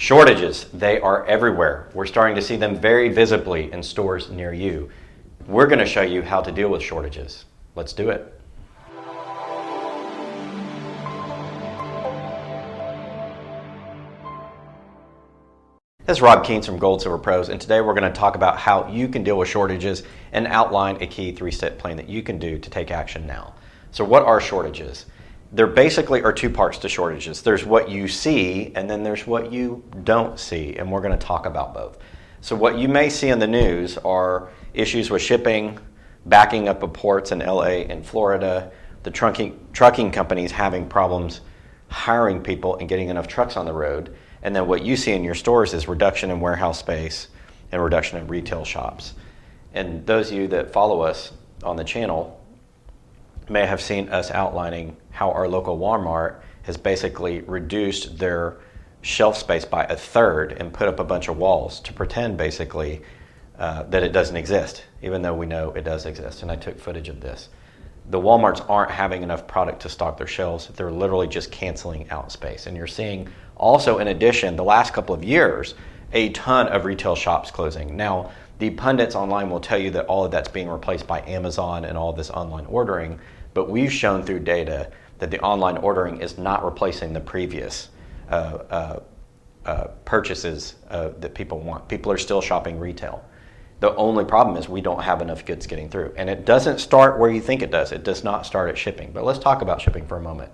Shortages, they are everywhere. We're starting to see them very visibly in stores near you. We're going to show you how to deal with shortages. Let's do it. This is Rob Keynes from 𝙂𝙊𝙇𝙑𝙀𝙍 Pros, and today we're going to talk about how you can deal with shortages and outline a key 3-step plan that you can do to take action now. So what are shortages? There basically are two parts to shortages. There's what you see, and then there's what you don't see, and we're going to talk about both. So what you may see in the news are issues with shipping, backing up of ports in LA and Florida, the trucking companies having problems hiring people and getting enough trucks on the road. And then what you see in your stores is reduction in warehouse space and reduction in retail shops. And those of you that follow us on the channel may have seen us outlining how our local Walmart has basically reduced their shelf space by 1/3 and put up a bunch of walls to pretend basically that it doesn't exist, even though we know it does exist. And I took footage of this. The Walmarts aren't having enough product to stock their shelves. They're literally just canceling out space. And you're seeing also, in addition, the last couple of years, a ton of retail shops closing. Now, the pundits online will tell you that all of that's being replaced by Amazon and all this online ordering, but we've shown through data that the online ordering is not replacing the previous purchases that people want. People are still shopping retail. The only problem is we don't have enough goods getting through. And it doesn't start where you think it does. It does not start at shipping. But let's talk about shipping for a moment.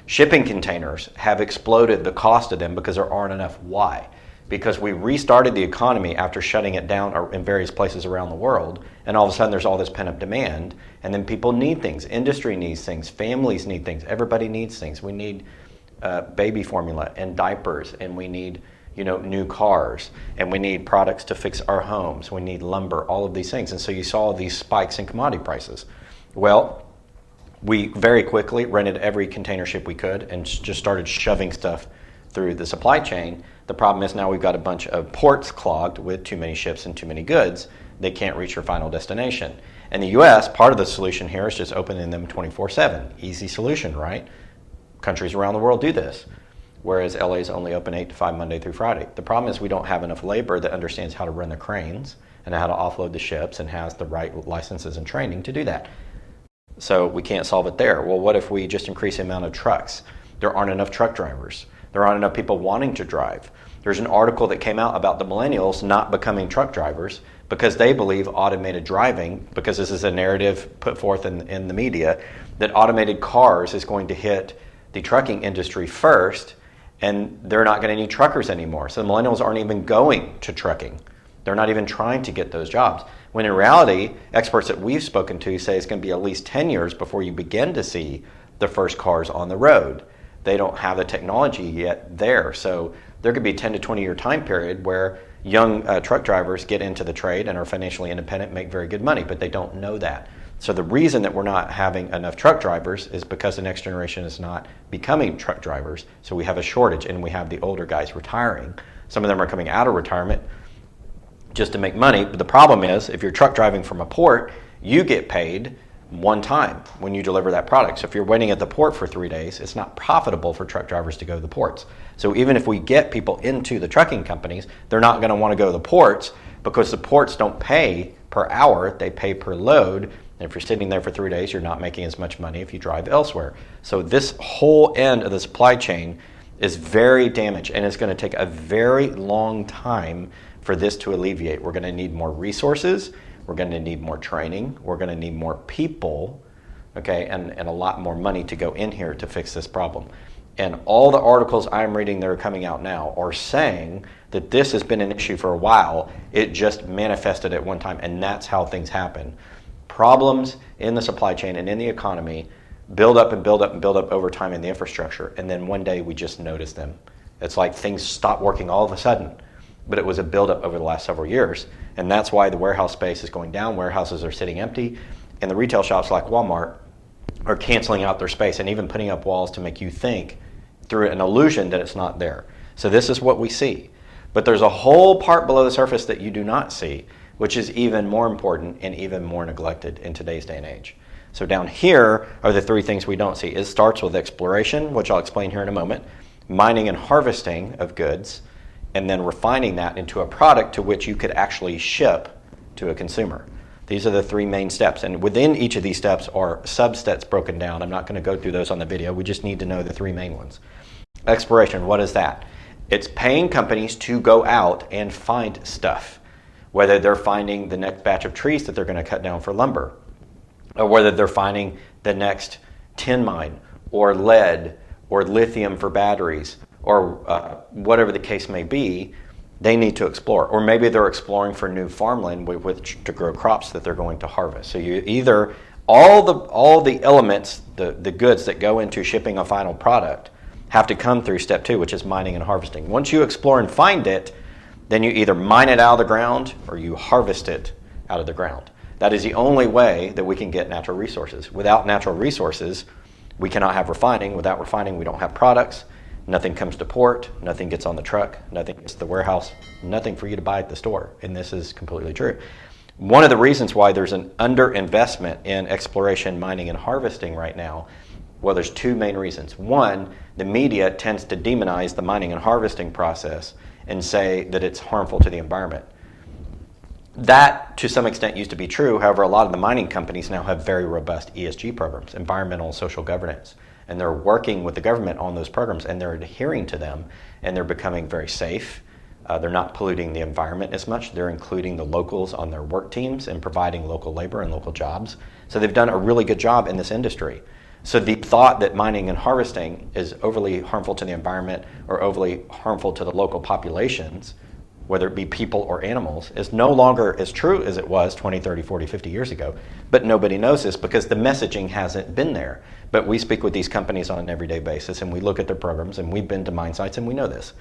Shipping containers have exploded the cost of them because there aren't enough. Why? Because we restarted the economy after shutting it down in various places around the world, and all of a sudden there's all this pent-up demand, and then people need things. Industry needs things. Families need things. Everybody needs things. We need baby formula and diapers, and we need new cars, and we need products to fix our homes. We need lumber, all of these things. And so you saw these spikes in commodity prices. Well, we very quickly rented every container ship we could and just started shoving stuff through the supply chain. The problem is now we've got a bunch of ports clogged with too many ships and too many goods. They can't reach their final destination. In the US, part of the solution here is just opening them 24/7. Easy solution, right? Countries around the world do this. Whereas LA is only open 8 to 5 Monday through Friday. The problem is we don't have enough labor that understands how to run the cranes and how to offload the ships and has the right licenses and training to do that. So we can't solve it there. Well, what if we just increase the amount of trucks? There aren't enough truck drivers. There aren't enough people wanting to drive. There's an article that came out about the millennials not becoming truck drivers because they believe automated driving, because this is a narrative put forth in the media, that automated cars is going to hit the trucking industry first, and they're not going to need truckers anymore. So the millennials aren't even going to trucking. They're not even trying to get those jobs. When in reality, experts that we've spoken to say it's going to be at least 10 years before you begin to see the first cars on the road. They don't have the technology yet there. So there could be a 10 to 20 year time period where young truck drivers get into the trade and are financially independent, make very good money, but they don't know that. So the reason that we're not having enough truck drivers is because the next generation is not becoming truck drivers. So we have a shortage, and we have the older guys retiring. Some of them are coming out of retirement just to make money. But the problem is, if you're truck driving from a port, you get paid one time when you deliver that product. So if you're waiting at the port for 3 days, it's not profitable for truck drivers to go to the ports. So even if we get people into the trucking companies, they're not going to want to go to the ports because the ports don't pay per hour, they pay per load. And if you're sitting there for 3 days, you're not making as much money if you drive elsewhere. So this whole end of the supply chain is very damaged, and it's going to take a very long time for this to alleviate. We're going to need more resources. We're going to need more training. We're going to need more people, okay, and a lot more money to go in here to fix this problem. And all the articles I'm reading that are coming out now are saying that this has been an issue for a while. It just manifested at one time, and that's how things happen. Problems in the supply chain and in the economy build up and build up and build up over time in the infrastructure, and then one day we just notice them. It's like things stop working all of a sudden, but it was a buildup over the last several years, and that's why the warehouse space is going down. Warehouses are sitting empty, and the retail shops like Walmart are canceling out their space and even putting up walls to make you think through an illusion that it's not there. So this is what we see. But there's a whole part below the surface that you do not see, which is even more important and even more neglected in today's day and age. So down here are the 3 things we don't see. It starts with exploration, which I'll explain here in a moment, mining and harvesting of goods, and then refining that into a product to which you could actually ship to a consumer. These are the three main steps, and within each of these steps are sub-steps broken down. I'm not going to go through those on the video. We just need to know the three main ones. Exploration, what is that? It's paying companies to go out and find stuff, whether they're finding the next batch of trees that they're going to cut down for lumber, or whether they're finding the next tin mine, or lead, or lithium for batteries, or whatever the case may be. They need to explore. Or maybe they're exploring for new farmland with which to grow crops that they're going to harvest. So you either, all the elements, the goods that go into shipping a final product have to come through step 2, which is mining and harvesting. Once you explore and find it, then you either mine it out of the ground or you harvest it out of the ground. That is the only way that we can get natural resources. Without natural resources, we cannot have refining. Without refining, we don't have products. Nothing comes to port, nothing gets on the truck, nothing gets to the warehouse, nothing for you to buy at the store. And this is completely true. One of the reasons why there's an underinvestment in exploration, mining, and harvesting right now, well, there's two main reasons. One, the media tends to demonize the mining and harvesting process and say that it's harmful to the environment. That, to some extent, used to be true. However, a lot of the mining companies now have very robust ESG programs, environmental and social governance. And they're working with the government on those programs, and they're adhering to them, and they're becoming very safe. They're not polluting the environment as much. They're including the locals on their work teams and providing local labor and local jobs. So they've done a really good job in this industry. So the thought that mining and harvesting is overly harmful to the environment or overly harmful to the local populations, whether it be people or animals, is no longer as true as it was 20, 30, 40, 50 years ago. But nobody knows this because the messaging hasn't been there. But we speak with these companies on an everyday basis, and we look at their programs, and we've been to mine sites, and we know this.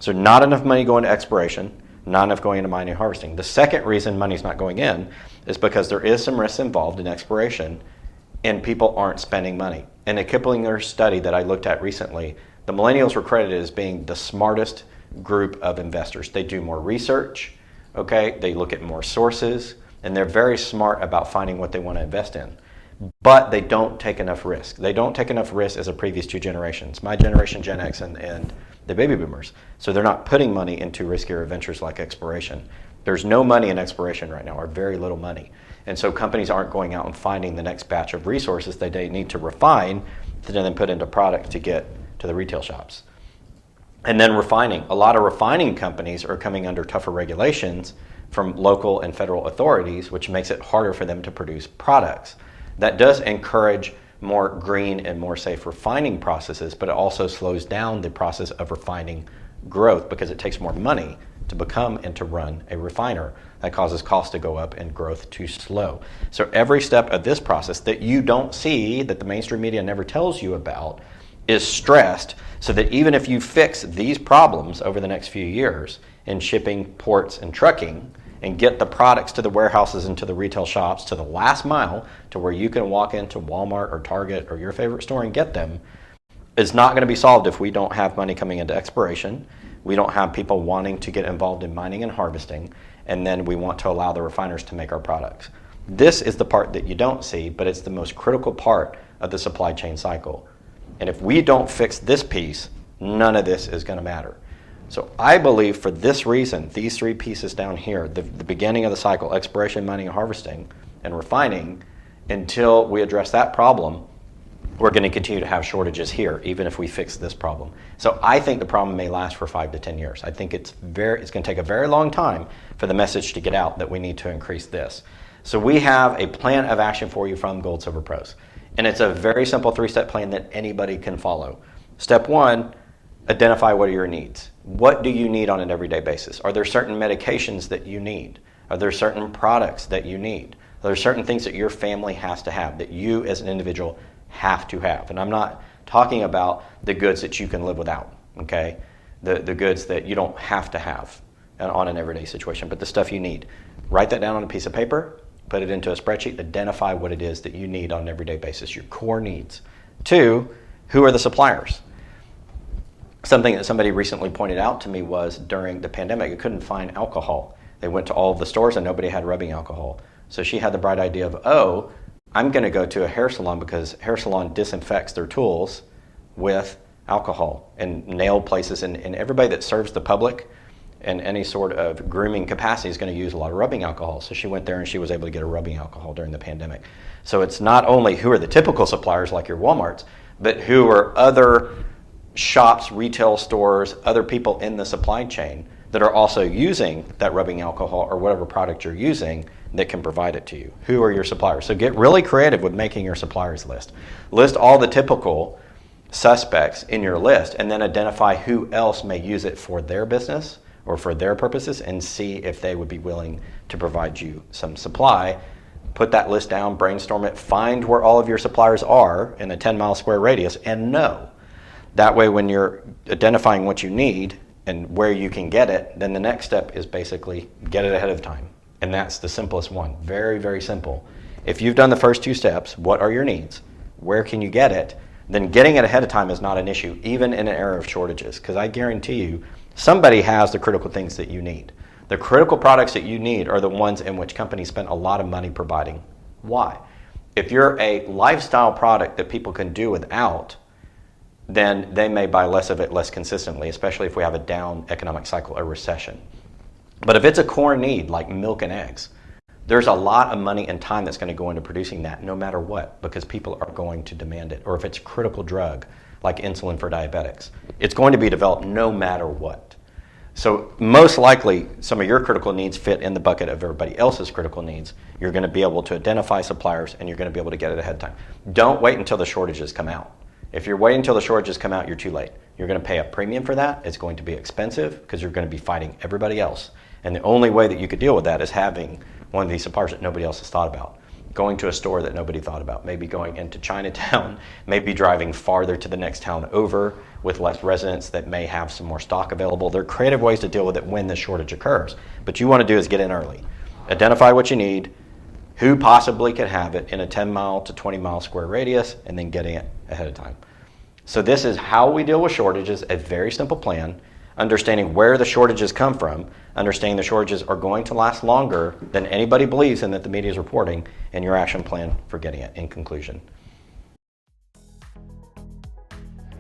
So not enough money going to exploration, not enough going into mining and harvesting. The second reason money's not going in is because there is some risks involved in exploration, and people aren't spending money. In a Kiplinger study that I looked at recently, the millennials were credited as being the smartest group of investors. They do more research, okay? They look at more sources, and they're very smart about finding what they want to invest in. But they don't take enough risk. They don't take enough risk as the previous two generations, my generation, Gen X, and the baby boomers. So they're not putting money into riskier ventures like exploration. There's no money in exploration right now, or very little money. And so companies aren't going out and finding the next batch of resources that they need to refine to then put into product to get to the retail shops. And then refining. A lot of refining companies are coming under tougher regulations from local and federal authorities, which makes it harder for them to produce products. That does encourage more green and more safe refining processes, but it also slows down the process of refining growth because it takes more money to become and to run a refiner. That causes costs to go up and growth to slow. So every step of this process that you don't see, that the mainstream media never tells you about, is stressed so that even if you fix these problems over the next few years in shipping, ports, and trucking, and get the products to the warehouses and to the retail shops to the last mile to where you can walk into Walmart or Target or your favorite store and get them, is not going to be solved if we don't have money coming into exploration, we don't have people wanting to get involved in mining and harvesting, and then we want to allow the refiners to make our products. This is the part that you don't see, but it's the most critical part of the supply chain cycle. And if we don't fix this piece, none of this is going to matter. So I believe for this reason, these three pieces down here, the beginning of the cycle, exploration, mining, and harvesting, and refining, until we address that problem, we're going to continue to have shortages here, even if we fix this problem. So I think the problem may last for 5 to 10 years. I think it's going to take a very long time for the message to get out that we need to increase this. So we have a plan of action for you from Gold Silver Pros. And it's a very simple 3-step plan that anybody can follow. Step 1, identify what are your needs. What do you need on an everyday basis? Are there certain medications that you need? Are there certain products that you need? Are there certain things that your family has to have, that you as an individual have to have? And I'm not talking about the goods that you can live without, okay? The goods that you don't have to have on an everyday situation, but the stuff you need. Write that down on a piece of paper, put it into a spreadsheet, identify what it is that you need on an everyday basis, your core needs. 2, who are the suppliers? Something that somebody recently pointed out to me was during the pandemic, you couldn't find alcohol. They went to all of the stores and nobody had rubbing alcohol. So she had the bright idea of, oh, I'm going to go to a hair salon because hair salon disinfects their tools with alcohol, and nail places, and everybody that serves the public in any sort of grooming capacity is going to use a lot of rubbing alcohol. So she went there and she was able to get a rubbing alcohol during the pandemic. So it's not only who are the typical suppliers like your Walmarts, but who are other shops, retail stores, other people in the supply chain that are also using that rubbing alcohol or whatever product you're using that can provide it to you. Who are your suppliers? So get really creative with making your suppliers list. List all the typical suspects in your list and then identify who else may use it for their business or for their purposes and see if they would be willing to provide you some supply. Put that list down, brainstorm it, find where all of your suppliers are in a 10-mile square radius and know. That way when you're identifying what you need and where you can get it, then the next step is basically get it ahead of time. And that's the simplest one. Very, very simple. If you've done the first two steps, what are your needs? Where can you get it? Then getting it ahead of time is not an issue, even in an era of shortages, because I guarantee you, somebody has the critical things that you need. The critical products that you need are the ones in which companies spend a lot of money providing. Why? If you're a lifestyle product that people can do without, then they may buy less of it less consistently, especially if we have a down economic cycle or recession. But if it's a core need like milk and eggs, there's a lot of money and time that's going to go into producing that no matter what, because people are going to demand it. Or if it's a critical drug like insulin for diabetics, it's going to be developed no matter what. So most likely some of your critical needs fit in the bucket of everybody else's critical needs. You're going to be able to identify suppliers and you're going to be able to get it ahead of time. Don't wait until the shortages come out. If you're waiting until the shortages come out, you're too late. You're going to pay a premium for that. It's going to be expensive because you're going to be fighting everybody else. And the only way that you could deal with that is having one of these suppliers that nobody else has thought about. Going to a store that nobody thought about. Maybe going into Chinatown, maybe driving farther to the next town over with less residents that may have some more stock available. There are creative ways to deal with it when the shortage occurs. But you want to do is get in early. Identify what you need, who possibly could have it in a 10-mile to 20-mile square radius, and then getting it ahead of time. So this is how we deal with shortages, a very simple plan. Understanding where the shortages come from, understanding the shortages are going to last longer than anybody believes and that the media is reporting, and your action plan for getting it in conclusion.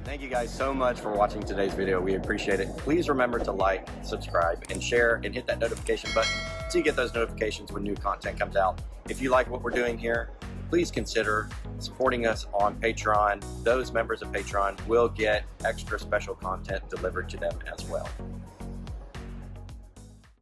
Thank you guys so much for watching today's video. We appreciate it. Please remember to like, subscribe, and share, and hit that notification button so you get those notifications when new content comes out. If you like what we're doing here, please consider supporting us on Patreon. Those members of Patreon will get extra special content delivered to them as well.